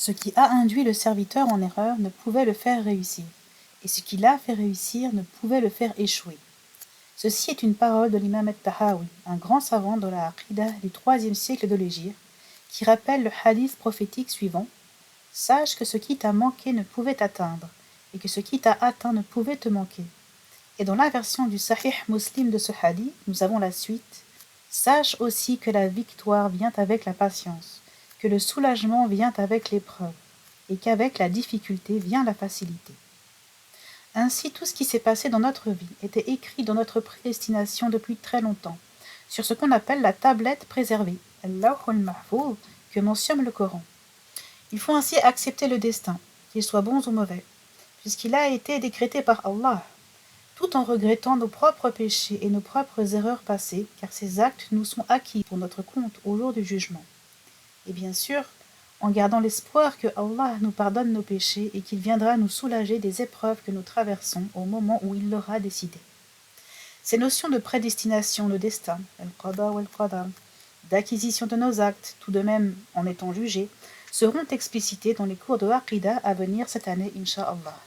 Ce qui a induit le serviteur en erreur ne pouvait le faire réussir, et ce qui l'a fait réussir ne pouvait le faire échouer. Ceci est une parole de l'imam al-Tahawi, un grand savant de la Aqidah du IIIe siècle de l'Hégire, qui rappelle le hadith prophétique suivant: « Sache que ce qui t'a manqué ne pouvait t'atteindre, et que ce qui t'a atteint ne pouvait te manquer. » Et dans la version du Sahih Muslim de ce hadith, nous avons la suite: « Sache aussi que la victoire vient avec la patience, que le soulagement vient avec l'épreuve, et qu'avec la difficulté vient la facilité. » Ainsi, tout ce qui s'est passé dans notre vie était écrit dans notre prédestination depuis très longtemps, sur ce qu'on appelle la tablette préservée, al-Lawh al-Mahfouz, que mentionne le Coran. Il faut ainsi accepter le destin, qu'il soit bon ou mauvais, puisqu'il a été décrété par Allah, tout en regrettant nos propres péchés et nos propres erreurs passées, car ces actes nous sont acquis pour notre compte au jour du jugement. Et bien sûr, en gardant l'espoir que Allah nous pardonne nos péchés et qu'il viendra nous soulager des épreuves que nous traversons au moment où il l'aura décidé. Ces notions de prédestination, de destin, al-qada ou al-qadar, d'acquisition de nos actes, tout de même en étant jugés, seront explicitées dans les cours de Aqidah à venir cette année, Inch'Allah.